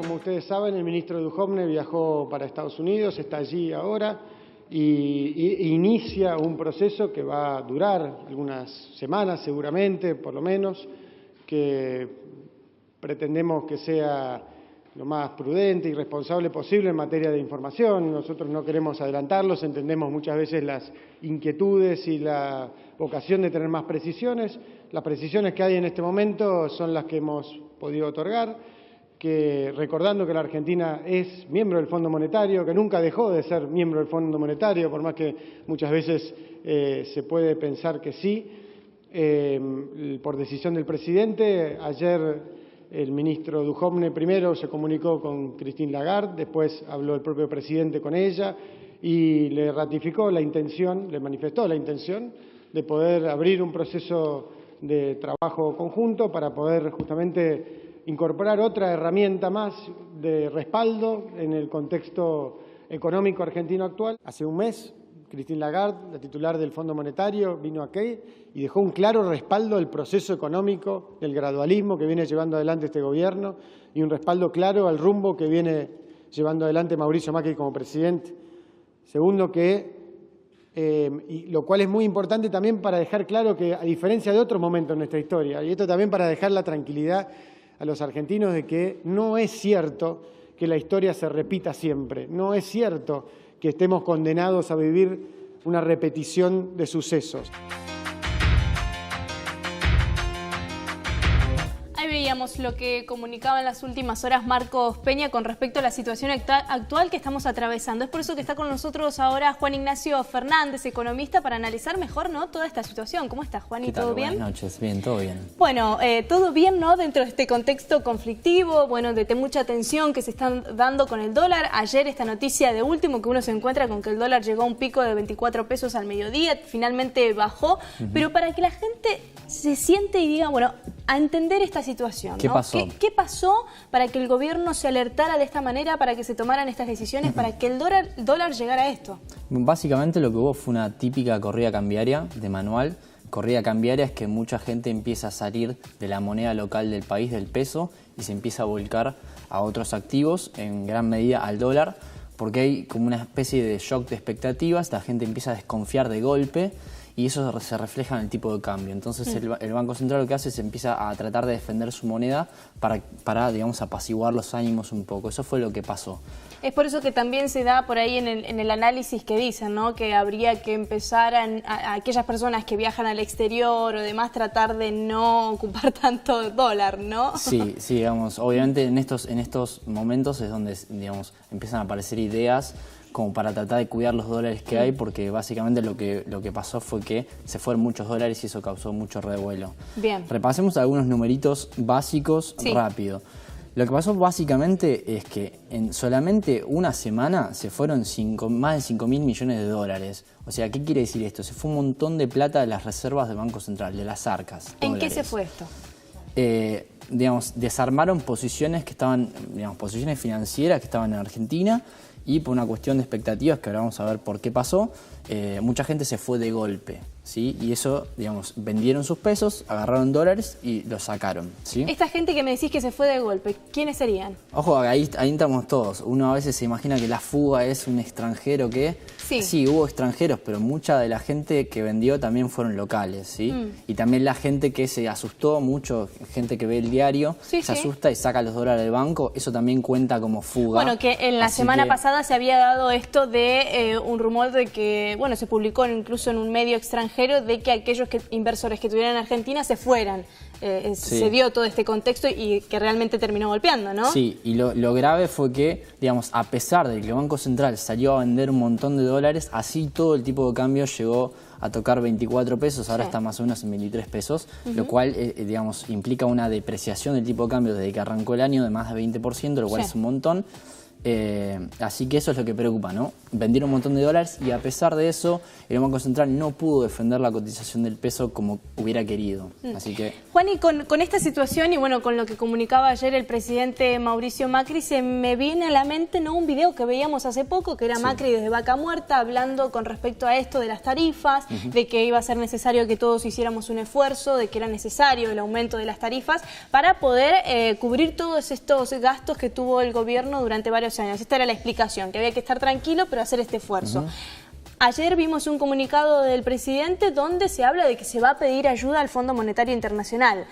como ustedes saben, el ministro Duhovne viajó para Estados Unidos, está allí ahora y inicia un proceso que va a durar algunas semanas seguramente, por lo menos, que pretendemos que sea lo más prudente y responsable posible en materia de información. Nosotros no queremos adelantarlos, entendemos muchas veces las inquietudes y la vocación de tener más precisiones. Las precisiones que hay en este momento son las que hemos podido otorgar, que recordando que la Argentina es miembro del Fondo Monetario, que nunca dejó de ser miembro del Fondo Monetario, por más que muchas veces se puede pensar que sí, por decisión del presidente. Ayer el ministro Duhovne primero se comunicó con Christine Lagarde, después habló el propio presidente con ella y le ratificó la intención, le manifestó la intención de poder abrir un proceso de trabajo conjunto para poder justamente incorporar otra herramienta más de respaldo en el contexto económico argentino actual. Hace un mes, Christine Lagarde, la titular del Fondo Monetario, vino aquí y dejó un claro respaldo al proceso económico, del gradualismo que viene llevando adelante este gobierno y un respaldo claro al rumbo que viene llevando adelante Mauricio Macri como presidente. Segundo, y lo cual es muy importante también para dejar claro que, a diferencia de otros momentos en nuestra historia, y esto también para dejar la tranquilidad a los argentinos de que no es cierto que la historia se repita siempre, no es cierto que estemos condenados a vivir una repetición de sucesos. Ahí veíamos lo que comunicaba en las últimas horas Marcos Peña con respecto a la situación actual que estamos atravesando. Es por eso que está con nosotros ahora Juan Ignacio Fernández, economista, para analizar mejor, ¿no?, toda esta situación. ¿Cómo estás, Juan? ¿Y todo bien? Buenas noches, bien, todo bien. Bueno, todo bien, ¿no?, dentro de este contexto conflictivo, bueno, de mucha tensión que se están dando con el dólar. Ayer esta noticia de último que uno se encuentra con que el dólar llegó a un pico de 24 pesos al mediodía, finalmente bajó, pero para que la gente se siente y diga, bueno, a entender esta situación, ¿no? ¿Qué pasó? ¿Qué pasó para que el gobierno se alertara de esta manera, para que se tomaran estas decisiones, para que el dólar llegara a esto? Básicamente lo que hubo fue una típica corrida cambiaria de manual. Corrida cambiaria es que mucha gente empieza a salir de la moneda local del país, del peso, y se empieza a volcar a otros activos, en gran medida al dólar, porque hay como una especie de shock de expectativas, la gente empieza a desconfiar de golpe, y eso se refleja en el tipo de cambio. Entonces el Banco Central lo que hace es empieza a tratar de defender su moneda para digamos, apaciguar los ánimos un poco. Eso fue lo que pasó. Es por eso que también se da por ahí en el análisis que dicen, ¿no?, que habría que empezar a aquellas personas que viajan al exterior o demás tratar de no ocupar tanto dólar, ¿no? Sí, digamos, obviamente en estos momentos es donde, digamos, empiezan a aparecer ideas como para tratar de cuidar los dólares que hay, porque básicamente lo que pasó fue que se fueron muchos dólares y eso causó mucho revuelo. Bien. Repasemos algunos numeritos básicos rápido. Lo que pasó básicamente es que en solamente una semana se fueron más de 5.000 millones de dólares. O sea, ¿qué quiere decir esto? Se fue un montón de plata de las reservas del Banco Central, de las arcas. ¿En qué se fue esto? Digamos, desarmaron posiciones que estaban, digamos, posiciones financieras que estaban en Argentina, y por una cuestión de expectativas, que ahora vamos a ver por qué pasó, mucha gente se fue de golpe, ¿sí? Y eso, digamos, vendieron sus pesos, agarraron dólares y los sacaron, ¿sí? Esta gente que me decís que se fue de golpe, ¿quiénes serían? Ojo, ahí entramos todos. Uno a veces se imagina que la fuga es un extranjero que... Sí, hubo extranjeros, pero mucha de la gente que vendió también fueron locales, ¿sí? Y también la gente que se asustó mucho, gente que ve el diario, se asusta y saca los dólares del banco, eso también cuenta como fuga. Bueno, que en la semana pasada se había dado esto de un rumor de que, bueno, se publicó incluso en un medio extranjero de que aquellos inversores que estuvieran en Argentina se fueran. Se dio todo este contexto y que realmente terminó golpeando, ¿no? Sí, y lo grave fue que, digamos, a pesar de que el Banco Central salió a vender un montón de dólares, así todo el tipo de cambio llegó a tocar 24 pesos, ahora está más o menos en 23 pesos, lo cual, digamos, implica una depreciación del tipo de cambio desde que arrancó el año de más de 20%, lo cual es un montón. Así que eso es lo que preocupa, ¿no? Vendieron un montón de dólares y a pesar de eso, el Banco Central no pudo defender la cotización del peso como hubiera querido. Así que... Juan, y con esta situación y bueno, con lo que comunicaba ayer el presidente Mauricio Macri, se me viene a la mente, ¿no?, un video que veíamos hace poco, que era Macri desde Vaca Muerta, hablando con respecto a esto de las tarifas, de que iba a ser necesario que todos hiciéramos un esfuerzo, de que era necesario el aumento de las tarifas para poder cubrir todos estos gastos que tuvo el gobierno durante varios años. Esta era la explicación, que había que estar tranquilo pero hacer este esfuerzo. Ayer vimos un comunicado del presidente donde se habla de que se va a pedir ayuda al Fondo Monetario Internacional.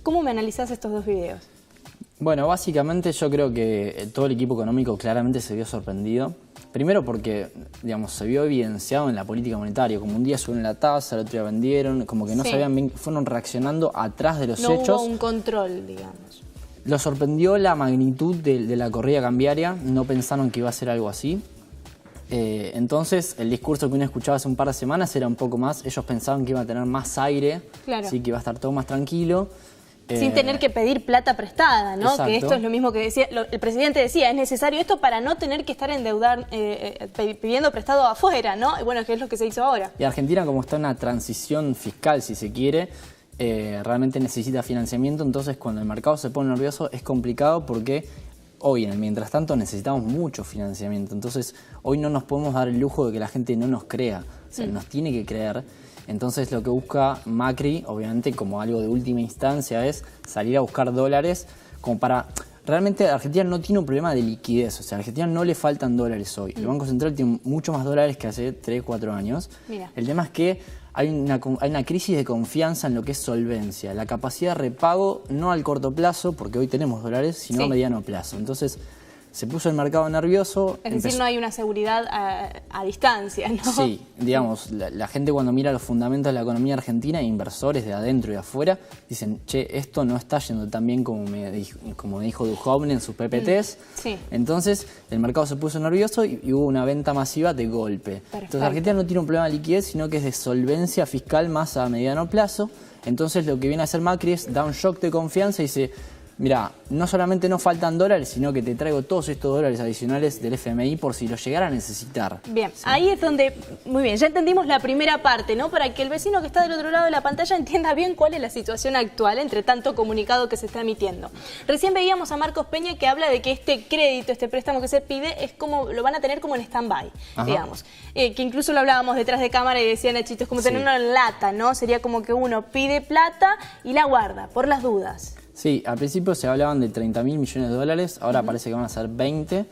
¿Cómo me analizás estos dos videos? Bueno, básicamente yo creo que todo el equipo económico claramente se vio sorprendido. Primero porque, digamos, se vio evidenciado en la política monetaria, como un día subieron la tasa, el otro día vendieron, como que no sabían bien, fueron reaccionando atrás de los hechos. No hubo un control, digamos. Lo sorprendió la magnitud de la corrida cambiaria, no pensaron que iba a ser algo así. Entonces, el discurso que uno escuchaba hace un par de semanas era un poco más, ellos pensaban que iba a tener más aire, ¿sí? Que iba a estar todo más tranquilo. Sin tener que pedir plata prestada, ¿no? Exacto. Que esto es lo mismo que decía, el presidente decía, es necesario esto para no tener que estar pidiendo prestado afuera, ¿no? Y bueno, que es lo que se hizo ahora. Y Argentina, como está en una transición fiscal, si se quiere, realmente necesita financiamiento, entonces cuando el mercado se pone nervioso es complicado porque hoy, en el mientras tanto, necesitamos mucho financiamiento. Entonces, hoy no nos podemos dar el lujo de que la gente no nos crea. O sea, nos tiene que creer. Entonces, lo que busca Macri, obviamente, como algo de última instancia, es salir a buscar dólares como para... Realmente, Argentina no tiene un problema de liquidez. O sea, a Argentina no le faltan dólares hoy. El Banco Central tiene mucho más dólares que hace 3, 4 años. Mira. El tema es que hay una crisis de confianza en lo que es solvencia. La capacidad de repago, no al corto plazo, porque hoy tenemos dólares, sino a mediano plazo. Entonces, se puso el mercado nervioso. Es decir, no hay una seguridad a distancia, ¿no? Sí, digamos, la gente cuando mira los fundamentos de la economía argentina, inversores de adentro y de afuera, dicen, che, esto no está yendo tan bien como dijo Duhovne en sus PPTs. Entonces, el mercado se puso nervioso y hubo una venta masiva de golpe. Entonces, Argentina no tiene un problema de liquidez, sino que es de solvencia fiscal más a mediano plazo. Entonces, lo que viene a hacer Macri es dar un shock de confianza y dice... Mira, no solamente no faltan dólares, sino que te traigo todos estos dólares adicionales del FMI por si los llegara a necesitar. Bien, ahí es donde, muy bien, ya entendimos la primera parte, ¿no? Para que el vecino que está del otro lado de la pantalla entienda bien cuál es la situación actual entre tanto comunicado que se está emitiendo. Recién veíamos a Marcos Peña que habla de que este crédito, este préstamo que se pide, es como lo van a tener como en stand-by, digamos. Que incluso lo hablábamos detrás de cámara y decía Nachito, es como tenerlo en lata, ¿no? Sería como que uno pide plata y la guarda, por las dudas. Sí, al principio se hablaban de 30.000 millones de dólares, ahora parece que van a ser 20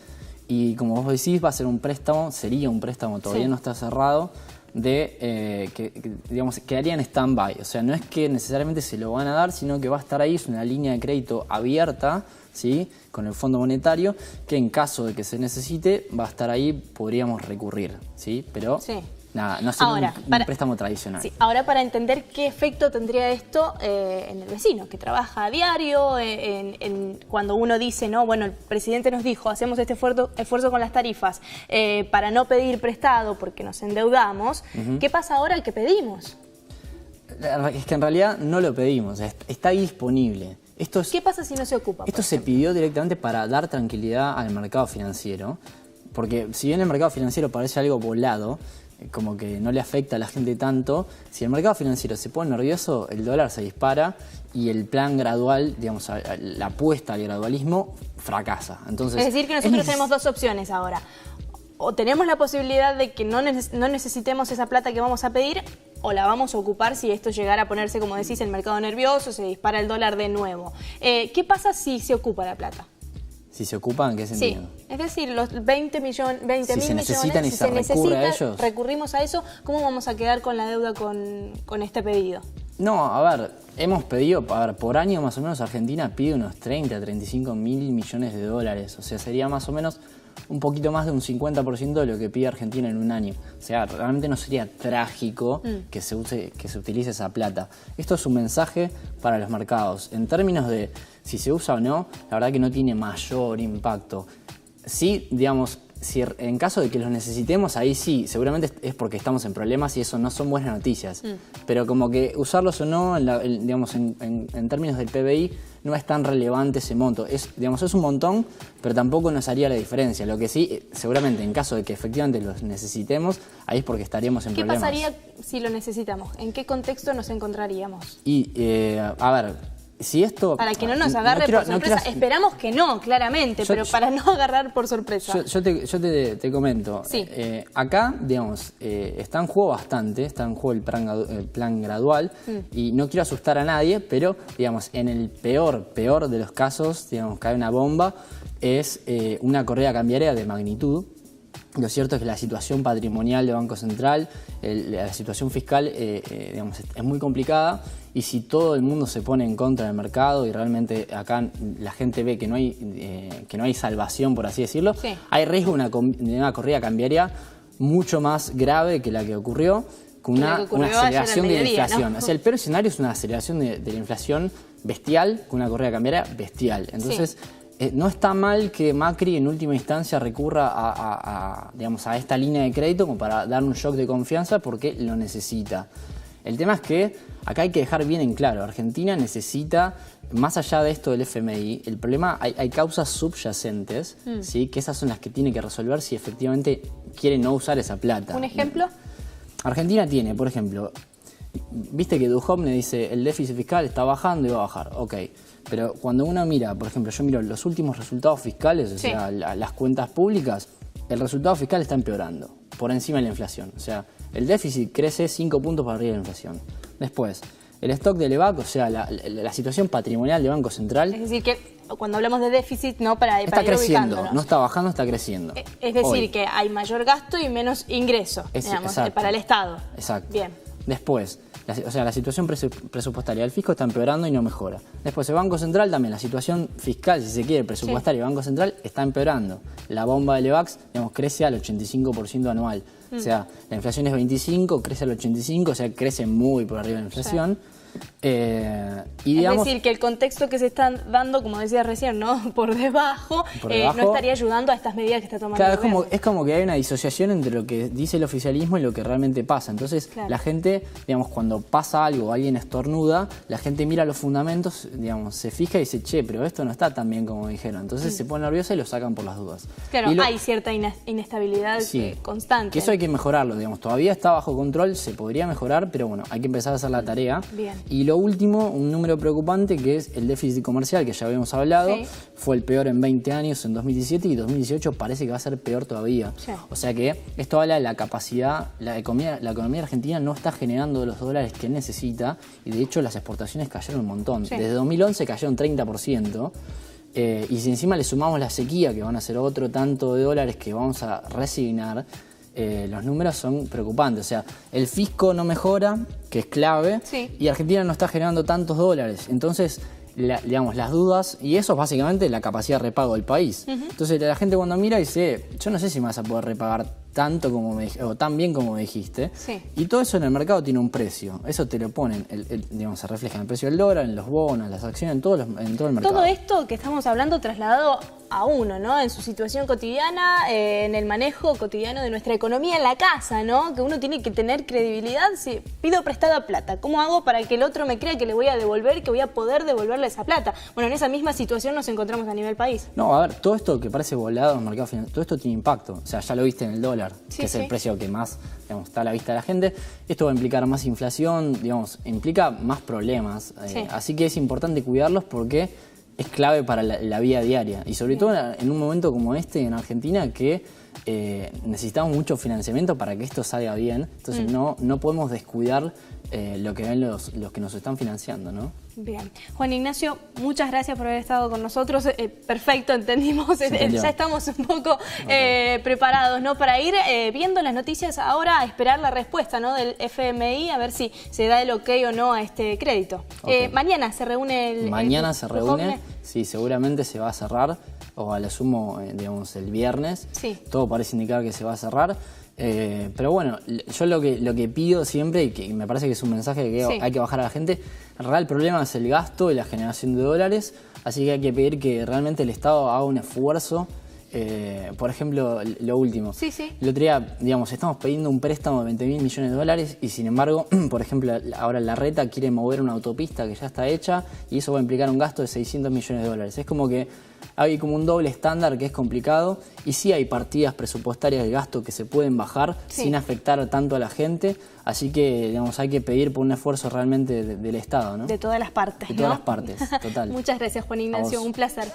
y como vos decís va a ser un préstamo, sería un préstamo, todavía no está cerrado, que digamos, quedaría en stand-by. O sea, no es que necesariamente se lo van a dar, sino que va a estar ahí, es una línea de crédito abierta, ¿sí?, con el Fondo Monetario, que en caso de que se necesite va a estar ahí, podríamos recurrir, ¿sí? Pero... Nada, no sería un préstamo tradicional. Sí, ahora para entender qué efecto tendría esto en el vecino, que trabaja a diario, cuando uno dice, no, bueno, el presidente nos dijo, hacemos este esfuerzo con las tarifas para no pedir prestado porque nos endeudamos, ¿qué pasa ahora que pedimos? Es que en realidad no lo pedimos, está ahí disponible. ¿Qué pasa si no se ocupa? Esto se pidió directamente para dar tranquilidad al mercado financiero, porque si bien el mercado financiero parece algo volado, como que no le afecta a la gente tanto, si el mercado financiero se pone nervioso, el dólar se dispara y el plan gradual, digamos, la apuesta al gradualismo fracasa. Entonces, es decir, que nosotros tenemos dos opciones ahora. O tenemos la posibilidad de que no necesitemos esa plata que vamos a pedir, o la vamos a ocupar si esto llegara a ponerse, como decís, el mercado nervioso, se dispara el dólar de nuevo. ¿Qué pasa si se ocupa la plata? Si se ocupan, ¿en qué sentido? Sí, es decir, los 20 mil millones, si se necesitan y se recurre a ellos, recurrimos a eso, ¿cómo vamos a quedar con la deuda con este pedido? No, a ver, hemos pedido, por año más o menos Argentina pide unos 30 a 35 mil millones de dólares, o sea, sería más o menos un poquito más de un 50% de lo que pide Argentina en un año. O sea, realmente no sería trágico que se utilice esa plata. Esto es un mensaje para los mercados. En términos de si se usa o no, la verdad que no tiene mayor impacto. Sí, digamos, si en caso de que los necesitemos, ahí sí, seguramente es porque estamos en problemas y eso no son buenas noticias. Pero como que usarlos o no, digamos, en términos del PBI, no es tan relevante ese monto. Digamos, es un montón, pero tampoco nos haría la diferencia. Lo que sí, seguramente en caso de que efectivamente los necesitemos, ahí es porque estaríamos en problemas. ¿Qué pasaría si lo necesitamos? ¿En qué contexto nos encontraríamos? Y, a ver, si esto... Para que no nos agarre por sorpresa. Esperamos que no, claramente, pero para no agarrar por sorpresa. Yo te comento. Sí. Acá, digamos, está en juego bastante, está en juego el plan gradual, y no quiero asustar a nadie, pero, digamos, en el peor de los casos, digamos, cae una bomba, es una corrida cambiaria de magnitud. Lo cierto es que la situación patrimonial del Banco Central, la situación fiscal, digamos, es muy complicada, y si todo el mundo se pone en contra del mercado y realmente acá la gente ve que no hay salvación, por así decirlo, sí, hay riesgo de una corrida cambiaria mucho más grave que la que ocurrió, con una aceleración de la inflación. ¿No? O sea, el peor escenario es una aceleración de la inflación bestial, con una corrida cambiaria bestial. Entonces, sí, no está mal que Macri en última instancia recurra digamos, a esta línea de crédito como para dar un shock de confianza porque lo necesita. El tema es que acá hay que dejar bien en claro, Argentina necesita, más allá de esto del FMI, el problema, hay causas subyacentes, ¿sí? Que esas son las que tiene que resolver si efectivamente quiere no usar esa plata. ¿Un ejemplo? Argentina tiene, por ejemplo, viste que Duhovne dice el déficit fiscal está bajando y va a bajar, ok. Pero cuando uno mira, por ejemplo, yo miro los últimos resultados fiscales, o sea, las cuentas públicas, el resultado fiscal está empeorando, por encima de la inflación. O sea, el déficit crece 5 puntos por arriba de la inflación. Después, el stock del EVAC, o sea, la situación patrimonial del Banco Central... Es decir, que cuando hablamos de déficit, ¿no? Para está creciendo, no está bajando, está creciendo. Es decir, que hay mayor gasto y menos ingreso, digamos, para el Estado. Exacto. Bien. Después, la situación presupuestaria del fisco está empeorando y no mejora. Después, el Banco Central también, la situación fiscal, si se quiere, presupuestaria del Banco Central está empeorando. La bomba del EVAX, digamos, crece al 85% anual. O sea, la inflación es 25, crece al 85, o sea, crece muy por arriba de la inflación. Y digamos, es decir, que el contexto que se está dando, como decías recién, ¿no? Por debajo, no estaría ayudando a estas medidas que está tomando el gobierno. Es como que hay una disociación entre lo que dice el oficialismo y lo que realmente pasa. Entonces, la gente, digamos, cuando pasa algo o alguien estornuda, la gente mira los fundamentos, digamos, se fija y dice, che, pero esto no está tan bien como dijeron. Entonces se pone nerviosa y lo sacan por las dudas. Claro, hay cierta inestabilidad constante. Que eso hay que mejorarlo, digamos. Todavía está bajo control, se podría mejorar, pero bueno, hay que empezar a hacer la tarea. Bien. Y lo último, un número preocupante, que es el déficit comercial, que ya habíamos hablado, fue el peor en 20 años, en 2017, y 2018 parece que va a ser peor todavía. O sea que esto habla de la capacidad, la economía argentina no está generando los dólares que necesita, y de hecho las exportaciones cayeron un montón. Desde 2011 cayeron 30%, y si encima le sumamos la sequía, que van a ser otro tanto de dólares que vamos a resignar, los números son preocupantes. O sea, el fisco no mejora, que es clave, y Argentina no está generando tantos dólares. Entonces, digamos, las dudas, y eso es básicamente la capacidad de repago del país. Entonces, la gente cuando mira dice, yo no sé si me vas a poder repagar tanto como o tan bien como me dijiste. Y todo eso en el mercado tiene un precio. Eso te lo ponen, digamos, se refleja en el precio del dólar, en los bonos, en las acciones, en todo el mercado. Todo esto que estamos hablando trasladado a uno, ¿no? En su situación cotidiana, en el manejo cotidiano de nuestra economía en la casa, ¿no? Que uno tiene que tener credibilidad. Si pido prestada plata, ¿cómo hago para que el otro me crea que le voy a devolver, que voy a poder devolverle esa plata? Bueno, en esa misma situación nos encontramos a nivel país. No, a ver, todo esto que parece volado en el mercado financiero, todo esto tiene impacto. O sea, ya lo viste en el dólar, que es el precio que más, digamos, está a la vista de la gente. Esto va a implicar más inflación, digamos, implica más problemas. Así que es importante cuidarlos porque es clave para la vida diaria. Y sobre todo en un momento como este en Argentina que necesitamos mucho financiamiento para que esto salga bien. Entonces no podemos descuidar lo que ven los que nos están financiando, ¿no? Bien. Juan Ignacio, muchas gracias por haber estado con nosotros. Perfecto, entendimos. Ya estamos un poco preparados, ¿no? Para ir viendo las noticias ahora, a esperar la respuesta, ¿no? Del FMI, a ver si se da el ok o no a este crédito. Mañana se reúne Mañana se reúne, sí, seguramente se va a cerrar, o a lo sumo, digamos, el viernes. Todo parece indicar que se va a cerrar. Pero bueno, yo lo que pido siempre, y que me parece que es un mensaje que hay que bajar a la gente, el real problema es el gasto y la generación de dólares, así que hay que pedir que realmente el Estado haga un esfuerzo por ejemplo, lo último. Sí, sí. El otro día, digamos, estamos pidiendo un préstamo de 20.000 millones de dólares y sin embargo, por ejemplo, ahora Larreta quiere mover una autopista que ya está hecha y eso va a implicar un gasto de 600 millones de dólares. Es como que hay como un doble estándar que es complicado y sí hay partidas presupuestarias de gasto que se pueden bajar sin afectar tanto a la gente. Así que, digamos, hay que pedir por un esfuerzo realmente del Estado, ¿no? De todas las partes, De todas las partes, total. Muchas gracias, Juan Ignacio. Un placer.